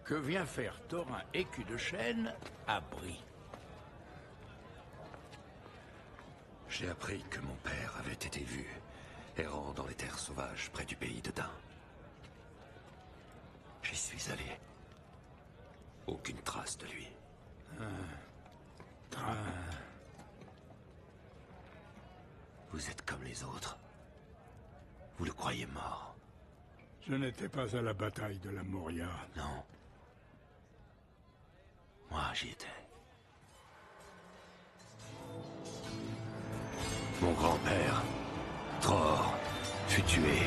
Que vient faire Thorin écu de chêne à Brie? J'ai appris que mon père avait été vu, errant dans les terres sauvages près du pays de Dain. J'y suis allé. Aucune trace de lui. Vous êtes comme les autres. Vous le croyez mort. Je n'étais pas à la bataille de la Moria. Non. Moi, j'y étais. Mon grand-père, Tror, fut tué.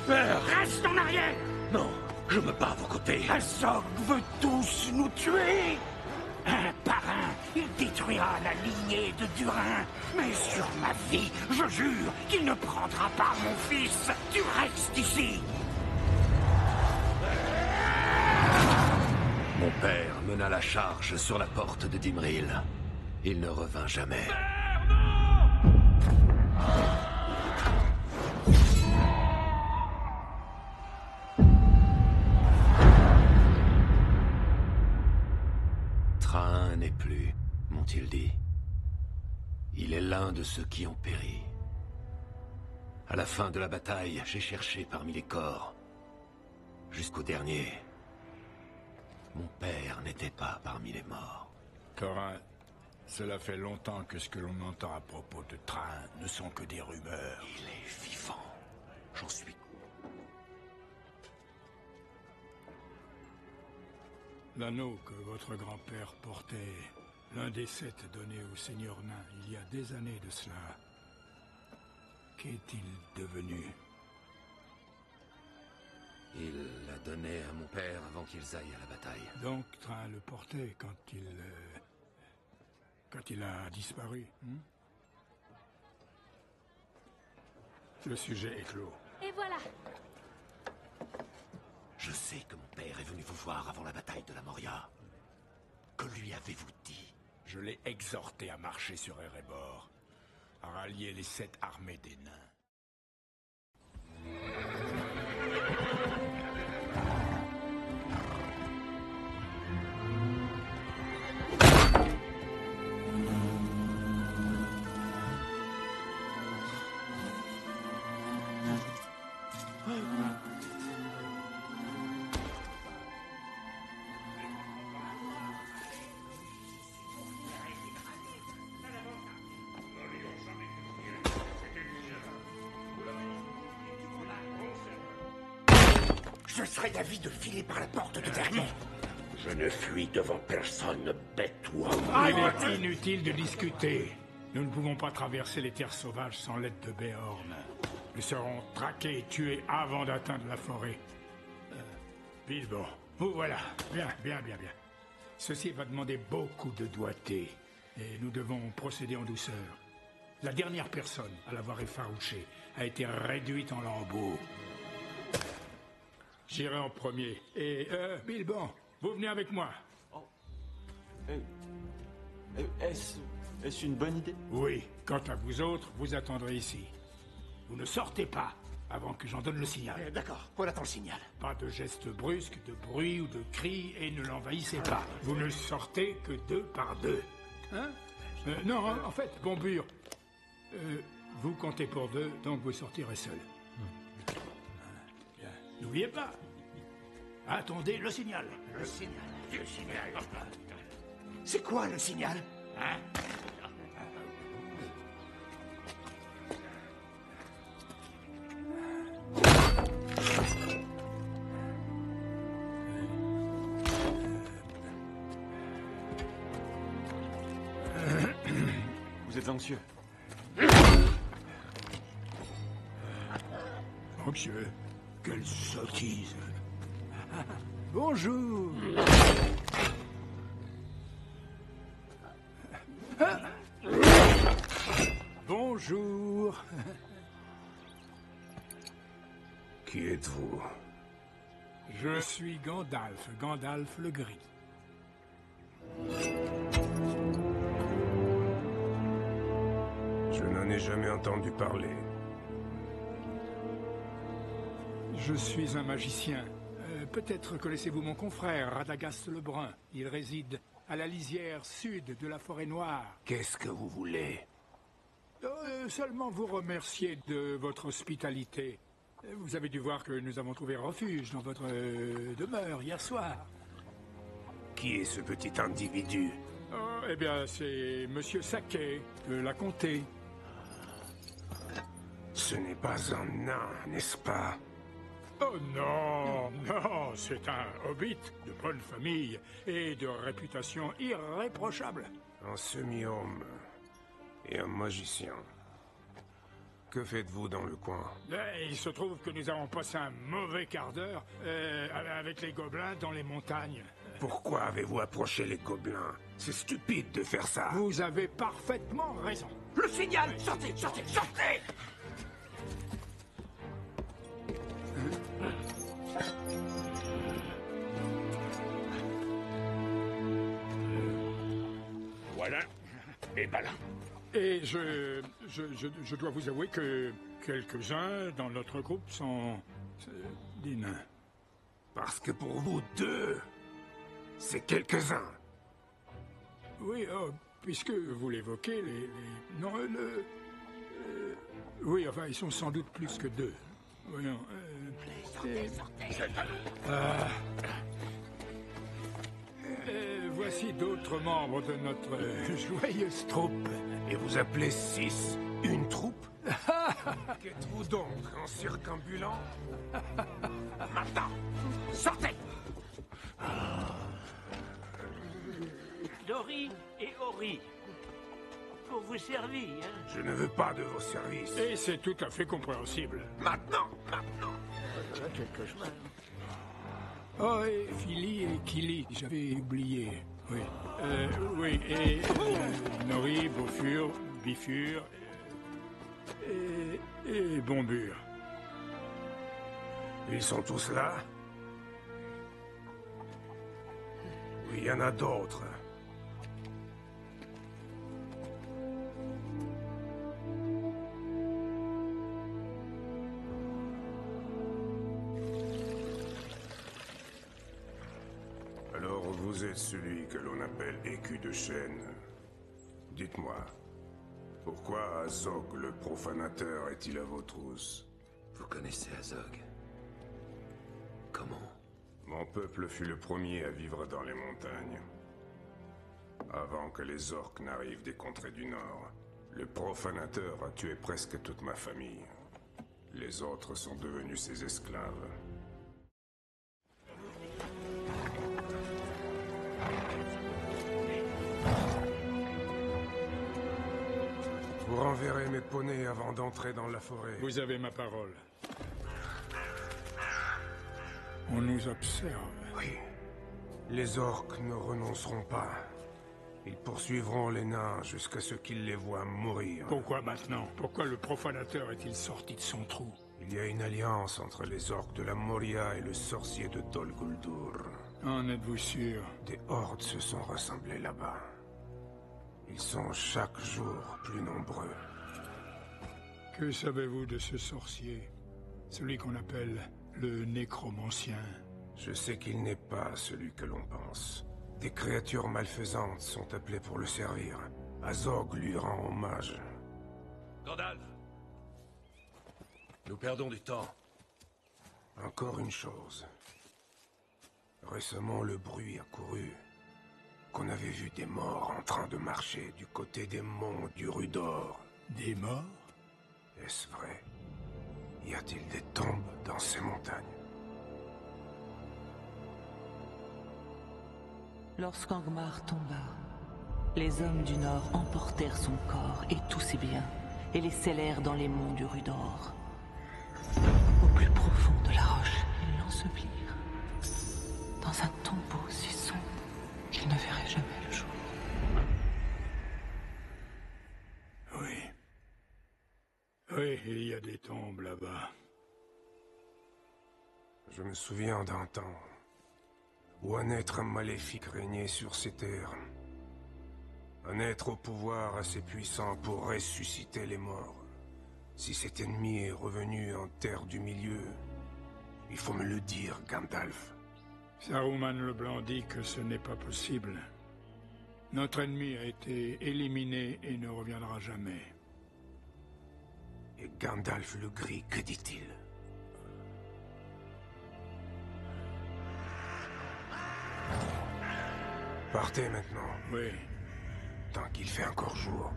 Père, reste en arrière! Non, je me bats à vos côtés. Azog veut tous nous tuer! Un par un, il détruira la lignée de Durin. Mais sur ma vie, je jure qu'il ne prendra pas mon fils. Tu restes ici! Mon père mena la charge sur la porte de Dimril. Il ne revint jamais. Train n'est plus, m'ont-ils dit. Il est l'un de ceux qui ont péri. À la fin de la bataille, j'ai cherché parmi les corps. Jusqu'au dernier. Mon père n'était pas parmi les morts. Thorin, cela fait longtemps que ce que l'on entend à propos de Train ne sont que des rumeurs. Il est vivant. J'en suis. L'anneau que votre grand-père portait, l'un des 7 donnés au seigneur nain il y a des années de cela. Qu'est-il devenu? Il l'a donné à mon père avant qu'ils aillent à la bataille. Donc Train le portait quand il a disparu. Le sujet est clos. Et voilà. Je sais que mon père est venu vous voir avant la bataille de la Moria. Que lui avez-vous dit? Je l'ai exhorté à marcher sur Erebor, à rallier les 7 armées des nains. Je serais d'avis de filer par la porte de derrière. Je ne fuis devant personne, bête ou homme. Il est inutile de discuter. Nous ne pouvons pas traverser les terres sauvages sans l'aide de Beorn. Nous serons traqués et tués avant d'atteindre la forêt. Bilbo, vous voilà. Bien. Ceci va demander beaucoup de doigté. Et nous devons procéder en douceur. La dernière personne à l'avoir effarouché a été réduite en lambeaux. J'irai en premier. Et, Bilbo, vous venez avec moi. Est-ce une bonne idée? Oui, quant à vous autres, vous attendrez ici. Vous ne sortez pas avant que j'en donne le signal. D'accord, voilà ton signal. Pas de gestes brusques, de bruit ou de cris, et ne l'envahissez pas. Vous ne sortez que 2 par 2. Hein? Non, en fait, bon bure. Vous comptez pour 2, donc vous sortirez seul. Bien. N'oubliez pas. Attendez le signal. Le signal. C'est quoi le signal? Hein? Vous êtes anxieux? Anxieux? Quelle sottise. Bonjour. Bonjour. Qui êtes-vous? Je suis Gandalf, Gandalf le Gris. Je n'en ai ai jamais entendu parler. Je suis un magicien. Peut-être connaissez-vous mon confrère, Radagast le Brun. Il réside à la lisière sud de la forêt noire. Qu'est-ce que vous voulez? Seulement vous remercier de votre hospitalité. Vous avez dû voir que nous avons trouvé refuge dans votre demeure hier soir. Qui est ce petit individu? Oh, eh bien, c'est Monsieur Saquet, de la comté. Ce n'est pas un nain, n'est-ce pas? Oh non, non, c'est un hobbit de bonne famille et de réputation irréprochable. Un semi-homme et un magicien. Que faites-vous dans le coin? Il se trouve que nous avons passé un mauvais quart d'heure avec les gobelins dans les montagnes. Pourquoi avez-vous approché les gobelins? C'est stupide de faire ça. Vous avez parfaitement raison. Le signal! Sortez, sortez, sortez! Voilà. Et balin. Et je dois vous avouer que quelques-uns dans notre groupe sont des nains. Parce que pour vous deux, c'est quelques-uns. Oui, puisque vous l'évoquez, non, oui, enfin, ils sont sans doute plus que deux. Voyons. Voici d'autres membres de notre joyeuse troupe. Et vous appelez 6 une troupe? Qu'êtes-vous donc, un circambulant? Maintenant, sortez! Dori et Ori, pour vous servir. Je ne veux pas de vos services. Et c'est tout à fait compréhensible. Maintenant, maintenant. Quelque chose. Oh, et Philly et Killy, j'avais oublié. Oui. Oui, et Nori, Beaufur, Bifur et Bombur. Ils sont tous là? Oui, il y en a d'autres. Alors vous êtes celui que l'on appelle écu de chêne. Dites-moi, pourquoi Azog le profanateur est-il à vos trousses? Vous connaissez Azog? Comment? Mon peuple fut le premier à vivre dans les montagnes. Avant que les orques n'arrivent des contrées du nord, le profanateur a tué presque toute ma famille. Les autres sont devenus ses esclaves. Vous renverrez mes poneys avant d'entrer dans la forêt. Vous avez ma parole. On nous observe. Oui. Les orques ne renonceront pas. Ils poursuivront les nains jusqu'à ce qu'ils les voient mourir. Pourquoi maintenant? Pourquoi le profanateur est-il sorti de son trou? Il y a une alliance entre les orques de la Moria et le sorcier de Dol Guldur. En êtes-vous sûr? Des hordes se sont rassemblées là-bas. Ils sont chaque jour plus nombreux. Que savez-vous de ce sorcier? Celui qu'on appelle le nécromancien. Je sais qu'il n'est pas celui que l'on pense. Des créatures malfaisantes sont appelées pour le servir. Azog lui rend hommage. Gandalf! Nous perdons du temps. Encore une chose. Récemment, le bruit a couru qu'on avait vu des morts en train de marcher du côté des monts du Rudor. Des morts? Est-ce vrai? Y a-t-il des tombes dans ces montagnes? Lorsqu'Angmar tomba, les hommes du Nord emportèrent son corps et tous ses biens, et les scellèrent dans les monts du Rudor. Au plus profond de la roche, ils l'ensevelirent, dans un tombeau si sombre qu'il ne verrait jamais le jour. Oui. Oui, il y a des tombes là-bas. Je me souviens d'un temps où un être maléfique régnait sur ces terres. Un être au pouvoir assez puissant pour ressusciter les morts. Si cet ennemi est revenu en Terre du Milieu, il faut me le dire, Gandalf. Saruman le Blanc dit que ce n'est pas possible. Notre ennemi a été éliminé et ne reviendra jamais. Et Gandalf le Gris, que dit-il? Partez maintenant. Oui. Tant qu'il fait encore jour.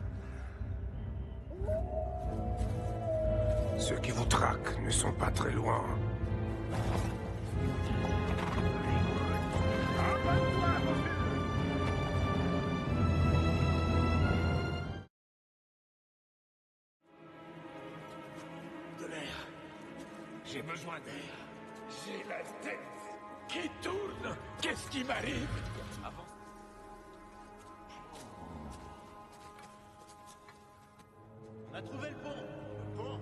Ceux qui vous traquent ne sont pas très loin. De l'air. J'ai besoin d'air. J'ai la tête qui tourne. Qu'est-ce qui m'arrive? Avant. On a trouvé le pont. Le pont?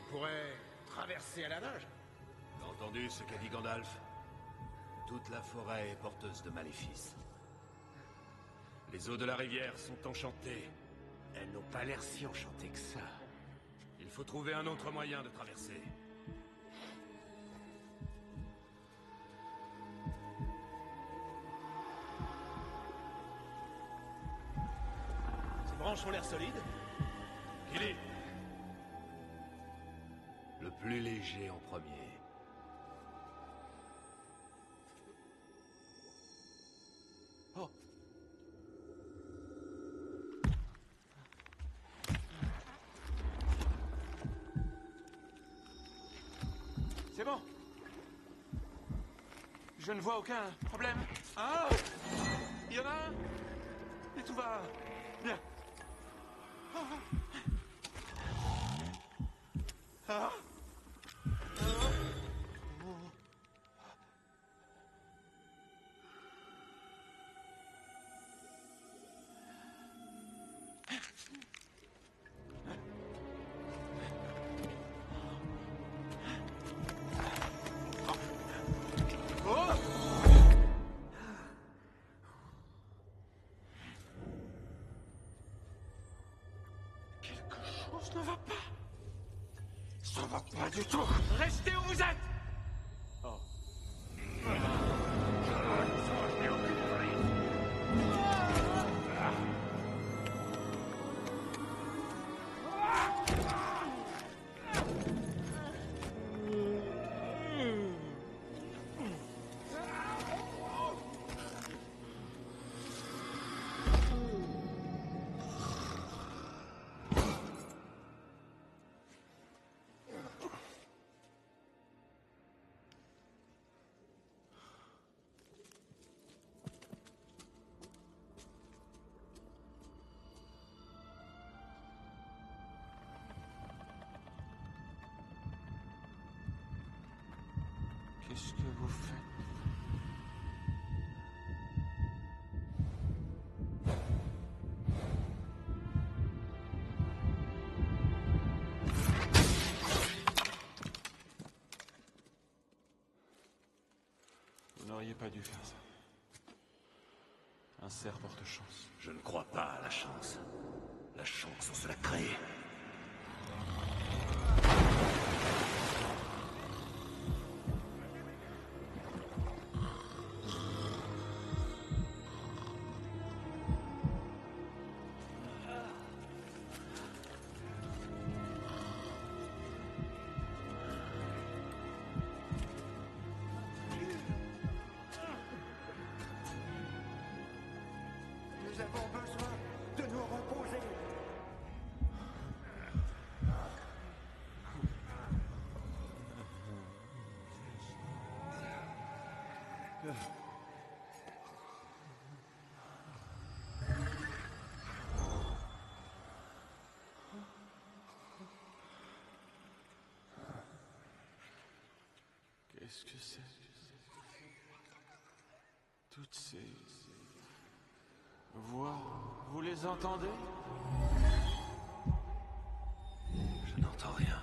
On pourrait traverser à la nage. T'as entendu ce qu'a dit Gandalf? Toute la forêt est porteuse de maléfices. Les eaux de la rivière sont enchantées. Elles n'ont pas l'air si enchantées que ça. Il faut trouver un autre moyen de traverser. Ces branches ont l'air solides. Gilly! Le plus léger en premier. Oh. C'est bon. Je ne vois aucun problème. Ah! Il y en a un. Et tout va bien. Ah! Ah! Quelque chose ne va pas. Ça va pas du tout. Restez où vous êtes! Oh. Qu'est-ce que vous faites? Vous n'auriez pas dû faire ça. Un cerf porte chance. Je ne crois pas à la chance. La chance, on se la crée. Nous avons besoin de nous reposer. Qu'est-ce que c'est? Toutes ces voix, vous les entendez? Je n'entends rien.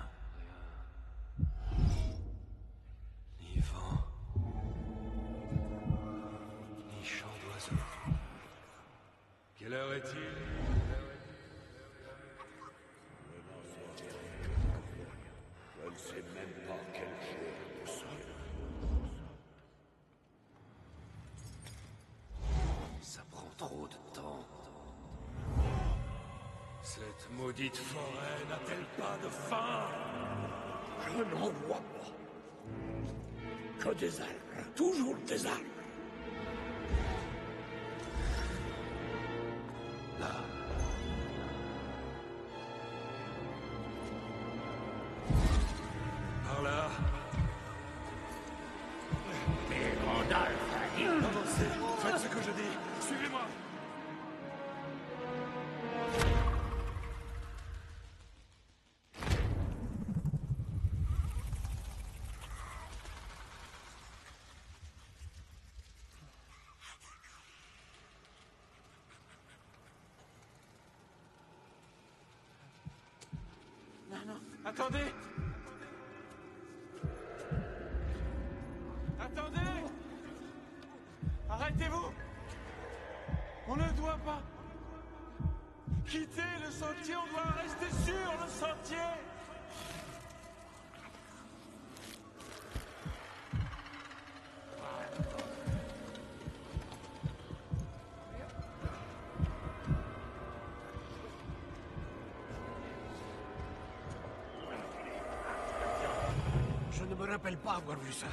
Quelle heure est-il? Je ne sais même pas quel jour nous sommes. Ça prend trop de temps. Cette maudite forêt n'a-t-elle pas de fin? Je n'en vois pas. Que des arbres, toujours des arbres. Là. Par là. Mais Gandalf a dit... Avancez, faites ce que je dis. Suivez-moi. Non, non, attendez! Attendez! Arrêtez-vous! On ne doit pas quitter le sentier, on doit rester sur le sentier! Je ne me rappelle pas avoir vu ça.